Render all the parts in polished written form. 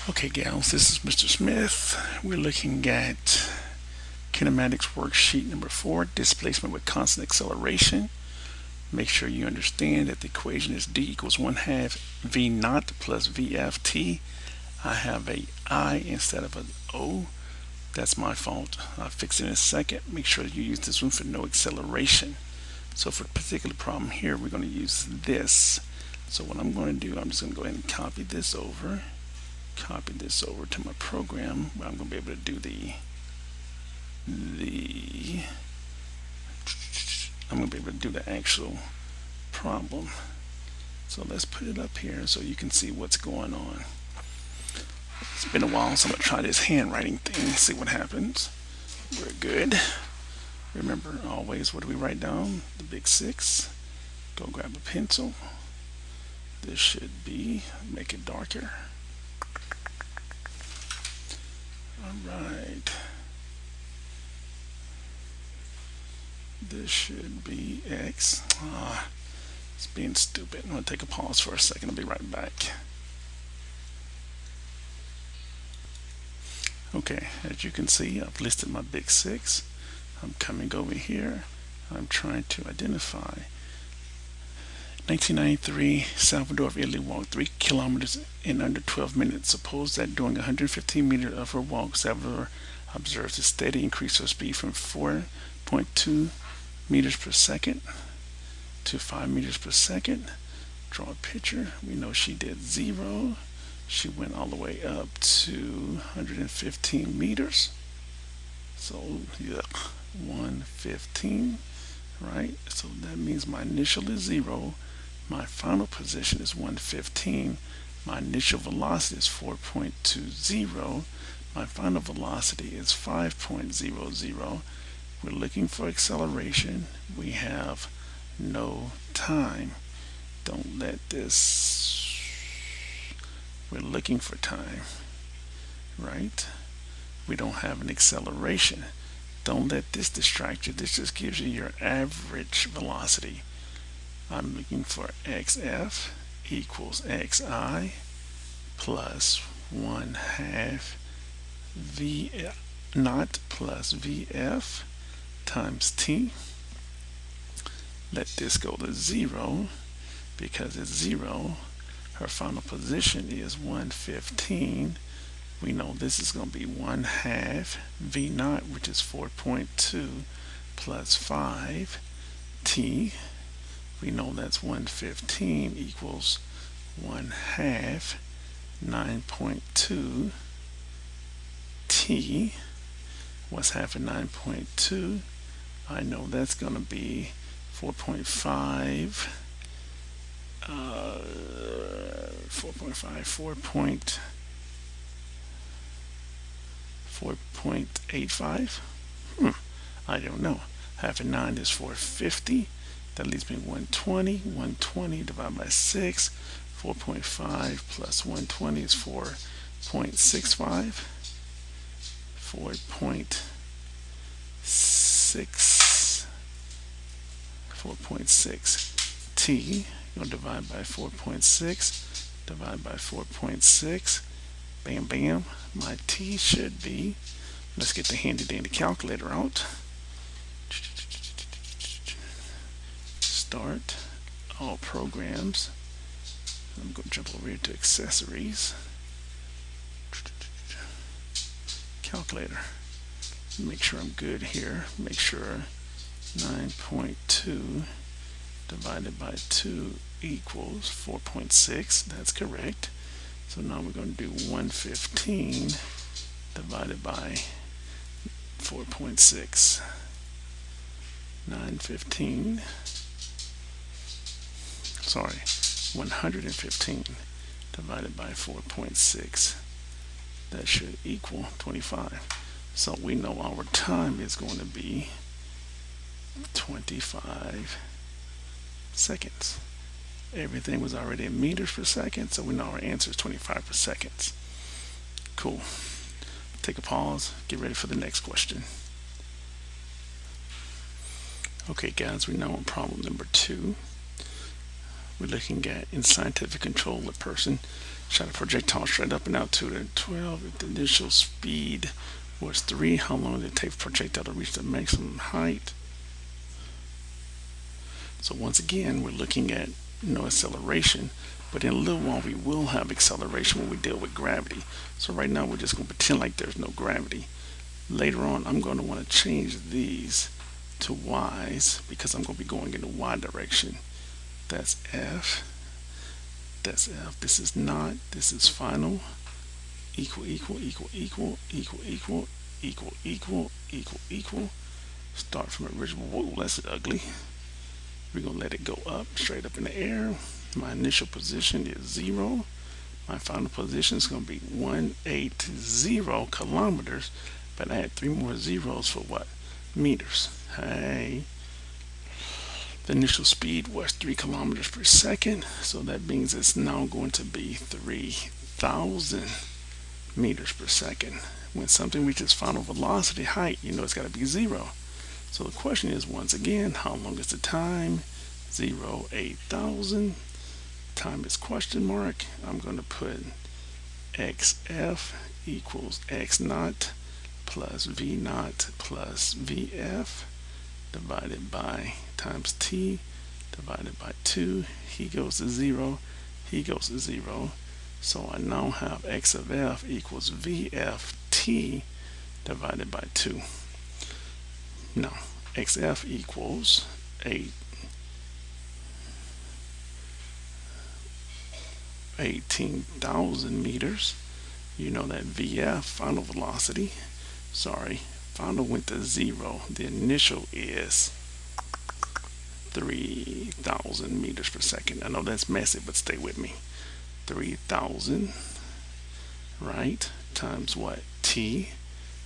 Okay, gals, this is Mr. Smith. We're looking at Kinematics worksheet number 4, displacement with constant acceleration. Make sure you understand that the equation is d equals 1/2 v naught plus vft. I have a I instead of an O. That's my fault. I'll fix it in a second. Make sure you use this one for no acceleration. So for a particular problem here, we're going to use this. So what I'm going to do, I'm just going to go ahead and copy this over to my program where I'm going to be able to do the actual problem. So let's put it up here so you can see what's going on. It's been a while, so I'm going to try this handwriting thing, see what happens. We're good. Remember, always, what do we write down? The big 6. Go grab a pencil. This should be, make it darker. Alright. This should be X. It's being stupid. I'm going to take a pause for a second. I'll be right back. Okay, as you can see, I've listed my big 6. I'm coming over here. I'm trying to identify 1993, Salvador of Italy walked 3 kilometers in under 12 minutes. Suppose that during 115 meters of her walk, Salvador observes a steady increase of speed from 4.2 meters per second to 5 meters per second. Draw a picture. We know she did 0. She went all the way up to 115 meters. So, yeah, 115, right? So that means my initial is 0. My final position is 115. My initial velocity is 4.20. My final velocity is 5.00. We're looking for acceleration. We have no time. Don't let this... We're looking for time, right? We don't have an acceleration. Don't let this distract you. This just gives you your average velocity. I'm looking for xf equals xi plus 1/2 v naught plus vf times t. Let this go to 0 because it's 0. Her final position is 115. We know this is going to be 1/2 v naught, which is 4.2 plus 5 t. We know that's 115 equals 1/2 9.2 t. What's half of 9.2? I know that's going to be 4.5 4.85. I don't know. Half of 9 is 450. That leaves me 120. 120 divided by 6. 4.5 plus 120 is 4.65. 4.6 t. You'll divide by 4.6. Divide by 4.6. Bam, bam. My t should be, let's get the handy dandy calculator out. Start all programs. I'm going to jump over here to accessories. Calculator. Make sure I'm good here. Make sure 9.2 divided by 2 equals 4.6. That's correct. So now we're going to do 115 divided by 4.6. 115 divided by 4.6. That should equal 25. So we know our time is going to be 25 seconds. Everything was already in meters per second, so we know our answer is 25 per second. Cool. Take a pause, get ready for the next question. Okay guys, we know on problem number 2, we're looking at in scientific control, a person Shot a projectile straight up and out to the 12. If the initial speed was 3, how long did it take for the projectile to reach the maximum height? So once again, we're looking at no acceleration, but in a little while we will have acceleration when we deal with gravity. So right now we're just going to pretend like there's no gravity. Later on, I'm going to want to change these to y's because I'm going to be going in the y direction. That's F. That's F. This is not. This is final. Equal, equal, equal, equal, equal, equal, equal, equal, equal, equal. Start from original. Whoa, that's ugly. We're going to let it go up, straight up in the air. My initial position is 0. My final position is going to be 180 kilometers. But I had 3 more zeros for what? Meters. Hey. The initial speed was 3 kilometers per second. So that means it's now going to be 3,000 meters per second. When something reaches final velocity height, you know it's got to be 0. So the question is, once again, how long is the time? 0, 8,000. Time is question mark. I'm going to put xf equals x naught plus v naught plus vf divided by times t divided by 2. He goes to 0. He goes to 0. So I now have x of f equals vf t divided by 2. Now, xf equals 18,000 meters. You know that vf, final velocity, final went to 0. The initial is 3,000 meters per second. I know that's messy, but stay with me. 3,000, right, times what? T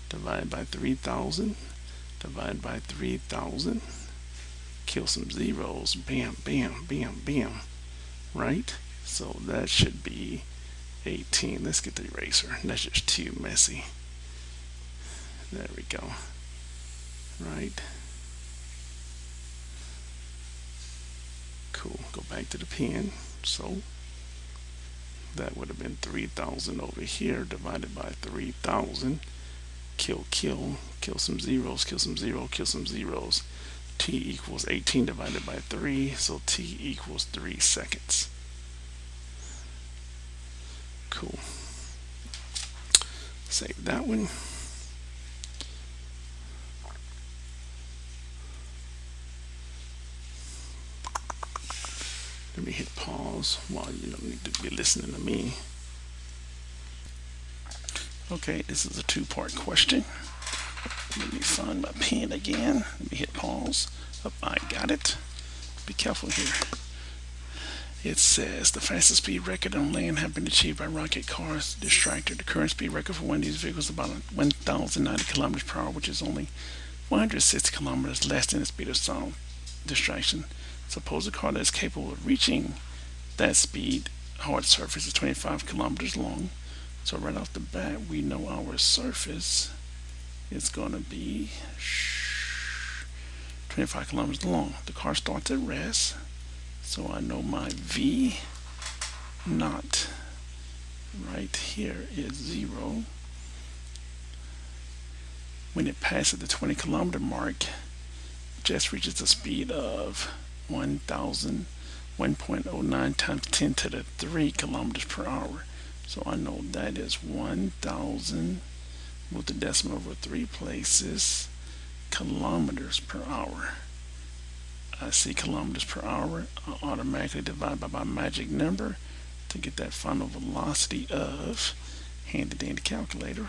divided by 3,000 divided by 3,000. Kill some zeros. Bam, bam, bam, bam. Right? So that should be 18. Let's get the eraser. That's just too messy. There we go. Right? Cool. Go back to the pen. So that would have been 3,000 over here divided by 3,000. Kill some zeros, kill some zeros, kill some zeros. T equals 18 divided by 3, so T equals 3 seconds. Cool. Save that one. Let me hit pause while you don't need to be listening to me. Okay, this is a two-part question. Let me find my pen again. Let me hit pause. Oh, I got it. Be careful here. It says the fastest speed record on land have been achieved by rocket cars distractor. The current speed record for one of these vehicles is about 1,090 kilometers per hour, which is only 160 kilometers less than the speed of sound distraction. Suppose a car that is capable of reaching that speed, hard surface is 25 kilometers long. So right off the bat, we know our surface is going to be 25 kilometers long. The car starts at rest. So I know my V naught right here is 0. When it passes the 20 kilometer mark, just reaches a speed of 1,009 times 10 to the 3 kilometers per hour. So I know that is 1,000, move the decimal over 3 places, kilometers per hour. I see kilometers per hour. I automatically divide by my magic number to get that final velocity of, hand it in the calculator,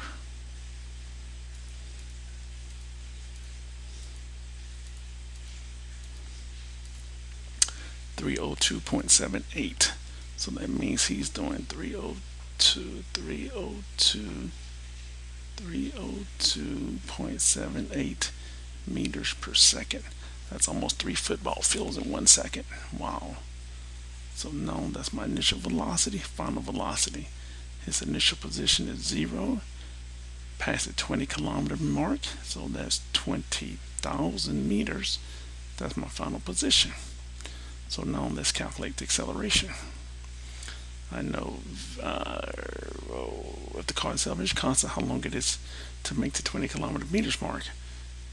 302.78. So that means he's doing 302.78 meters per second. That's almost 3 football fields in 1 second. Wow. So now that's my initial velocity, final velocity. His initial position is 0. Past the 20 kilometer mark, so that's 20,000 meters. That's my final position. So now let's calculate the acceleration. I know if the car itself is constant, how long it is to make the 20 kilometer meters mark.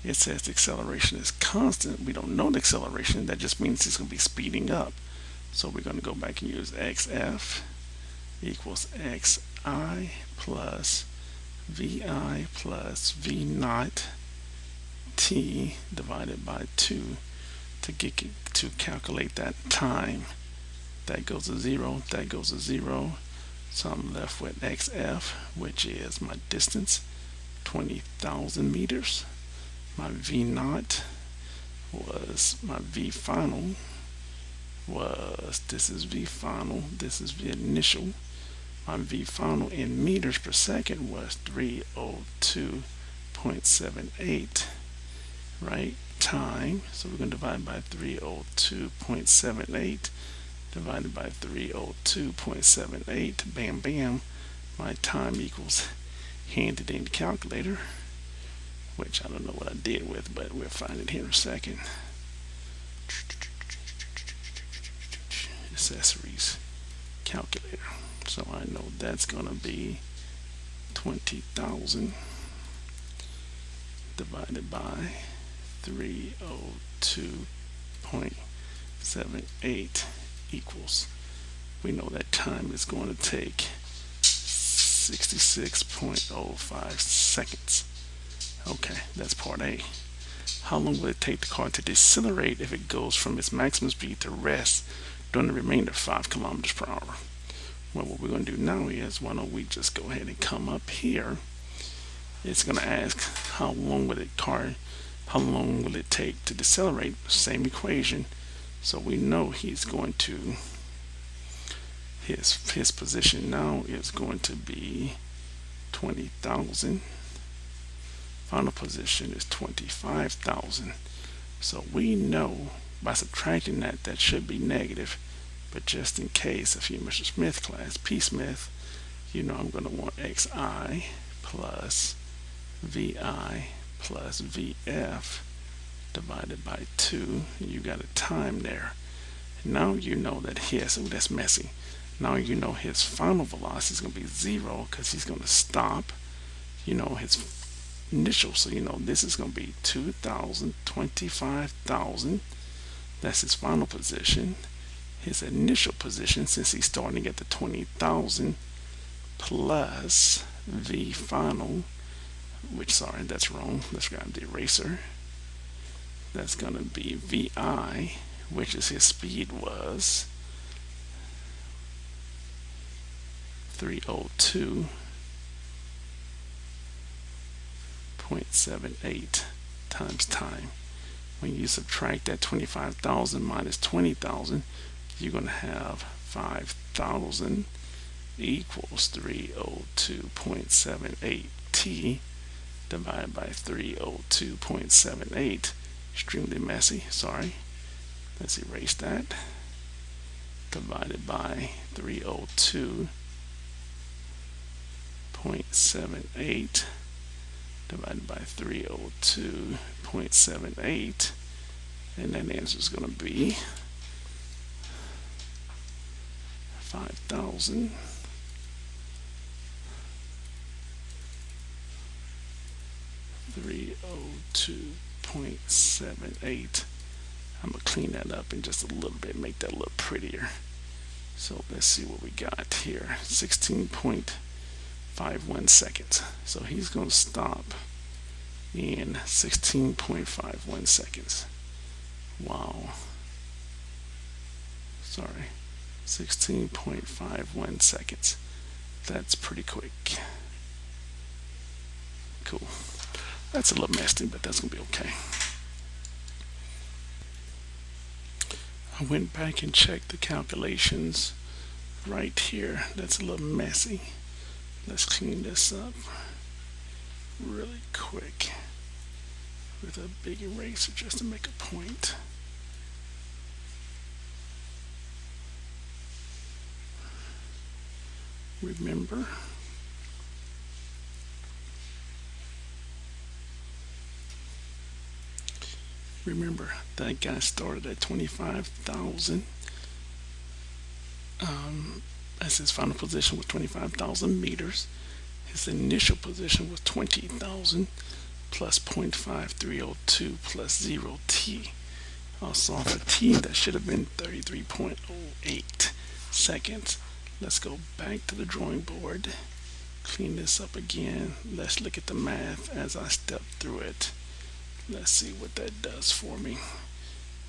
It says the acceleration is constant. We don't know the acceleration. That just means it's going to be speeding up. So we're going to go back and use xf equals xi plus vi plus v naught t divided by 2 to calculate that time. That goes to 0, that goes to 0. So I'm left with xf, which is my distance, 20,000 meters. My v naught was my v final was, this is v final, this is v initial. My v final in meters per second was 302.78, right? Time, so we're going to divide by 302.78 divided by 302.78. Bam bam, my time equals, handed in the calculator, which I don't know what I did with, but we'll find it here in a second. Accessories, calculator. So I know that's going to be 20,000 divided by 302.78 equals, we know that time is going to take 66.05 seconds. Okay, that's part A. How long will it take the car to decelerate if it goes from its maximum speed to rest during the remainder of 5 kilometers per hour? Well, what we're going to do now is, why don't we just go ahead and come up here. It's going to ask how long will it take to decelerate. Same equation. So we know he's going to, his position now is going to be 20,000. Final position is 25,000. So we know by subtracting that, that should be negative. But just in case, if you're Mr. Smith class, P. Smith, you know I'm going to want xi plus vi plus vf divided by 2. You got a time there. Now you know that his, oh, that's messy. Now you know his final velocity is going to be 0 because he's going to stop. You know his initial, so you know this is going to be 2,000, 25,000. That's his final position. His initial position, since he's starting at the 20,000, plus v final, which, sorry, that's wrong. Let's grab the eraser. That's going to be vi, which is his speed was 302.78 times time. When you subtract that 25,000 minus 20,000, you're going to have 5,000 equals 302.78 t divided by 302.78. Extremely messy, sorry. Let's erase that. Divided by 302.78 divided by 302.78, and that answer is going to be 5,000 302.78. I'm going to clean that up in just a little bit, make that look prettier. So let's see what we got here. 16.51 seconds. So he's going to stop in 16.51 seconds. Wow. Sorry. 16.51 seconds. That's pretty quick. Cool. That's a little messy, but that's going to be okay. I went back and checked the calculations right here. That's a little messy. Let's clean this up really quick with a big eraser just to make a point. Remember that guy started at 25,000. as his final position was 25,000 meters. His initial position was 20,000 plus 0.5302 plus 0t. Also for t, that should have been 33.08 seconds. Let's go back to the drawing board, clean this up again. Let's look at the math as I step through it. Let's see what that does for me.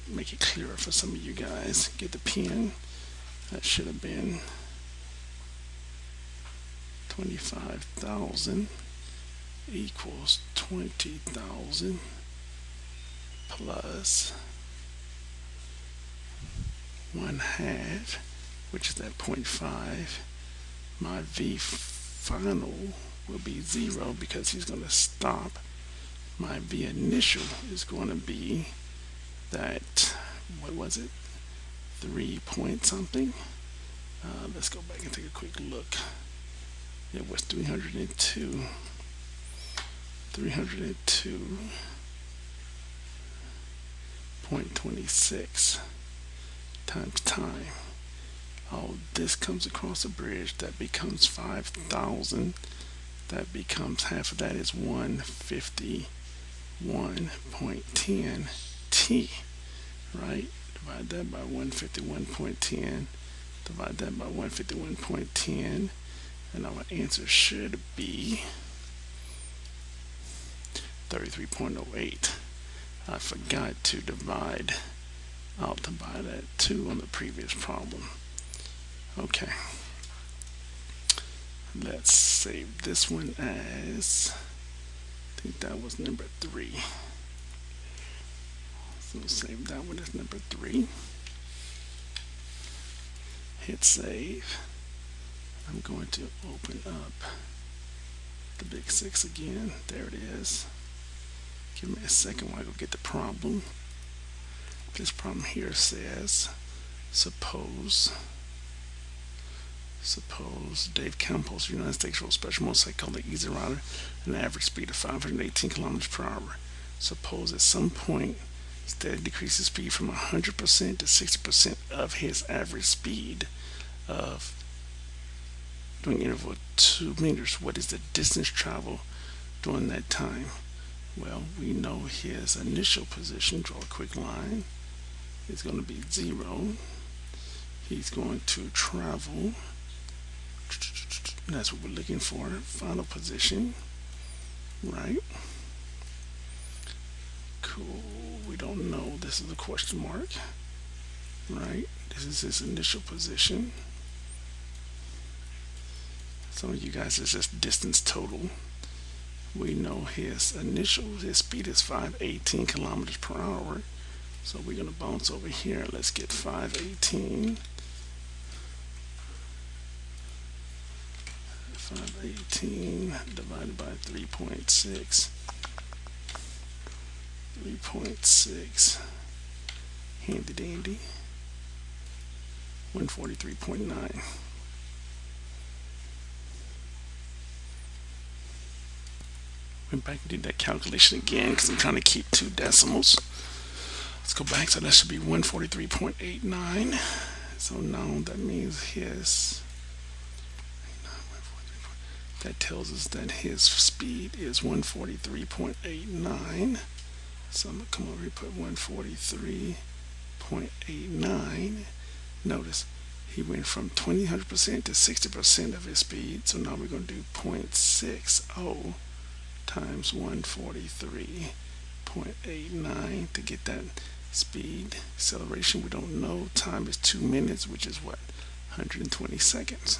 Make it clearer for some of you guys. Get the pen. That should have been 25,000 equals 20,000 plus 1/2, which is that 0.5. My V final will be 0 because he's going to stop. My V initial is going to be that, what was it, 3 point something. Let's go back and take a quick look. It was 302.26 times time. Oh, this comes across a bridge. That becomes 5,000. That becomes half of that is 151.10 t, right? Divide that by 151.10. Divide that by 151.10. And our answer should be 33.08. I forgot to divide out by that 2 on the previous problem. Okay. Let's save this one as, I think that was number 3. So save that one as number 3. Hit save. I'm going to open up the big 6 again. There it is. Give me a second while I go get the problem. This problem here says, suppose Dave Campos, United States Road Special Motorcycle, the Easy Rider, an average speed of 518 kilometers per hour. Suppose at some point, steady decreases speed from 100% to 60% of his average speed of doing interval 2 meters. What is the distance traveled during that time? Well, we know his initial position. Draw a quick line. It's going to be 0. He's going to travel. That's what we're looking for. Final position. Right? Cool. We don't know. This is a question mark. Right? This is his initial position. Some of you guys, it's just distance total. We know his speed is 518 kilometers per hour. So we're going to bounce over here. Let's get 518. 518 divided by 3.6. 3.6. Handy dandy. 143.9. Went back and did that calculation again because I'm trying to keep 2 decimals. Let's go back. So that should be 143.89. So now that means that tells us that his speed is 143.89. So I'm going to come over here and put 143.89. Notice he went from 100% to 60% of his speed. So now we're going to do 0.60 times 143.89 to get that speed. Acceleration, we don't know. Time is 2 minutes, which is what? 120 seconds.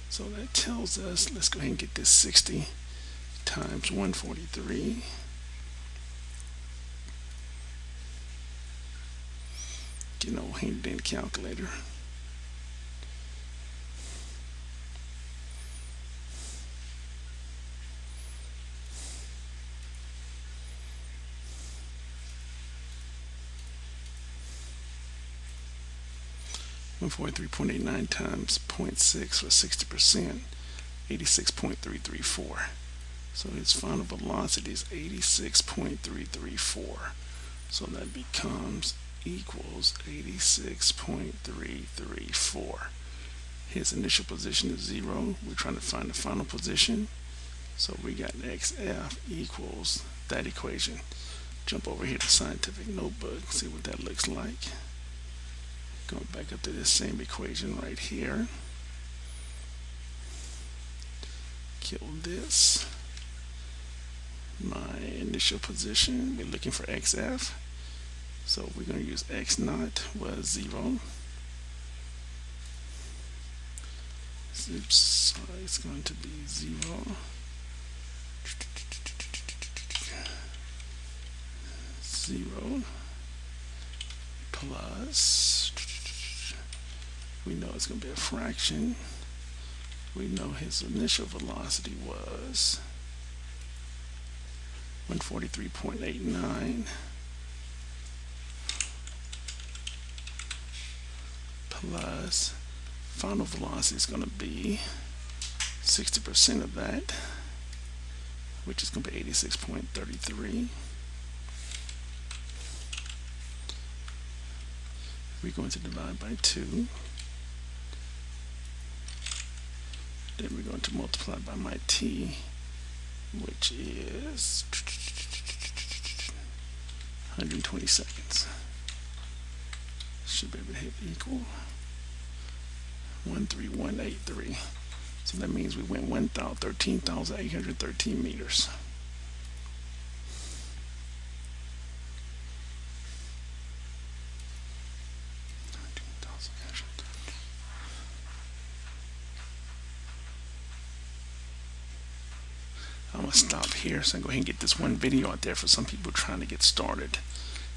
So that tells us, let's go ahead and get this 60 times 143. Get an old handy dandy calculator. .89 times 0.6 or 60%, 86.334. So his final velocity is 86.334. So that becomes equals 86.334. His initial position is 0. We're trying to find the final position. So we got xf equals that equation. Jump over here to Scientific Notebook, see what that looks like. Going back up to this same equation right here. Kill this. My initial position, we're looking for xf. So we're going to use x naught was 0. Oops, so it's going to be 0. 0 plus, we know it's going to be a fraction. We know his initial velocity was 143.89 plus final velocity is going to be 60% of that, which is going to be 86.33. We're going to divide by 2. Then we're going to multiply by my t, which is 120 seconds. Should be able to hit equal 13183. So that means we went 13,813 meters. I'm going to stop here so I can go ahead and get this one video out there for some people trying to get started.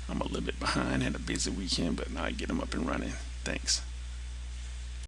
I'm a little bit behind, had a busy weekend, but now I get them up and running. Thanks.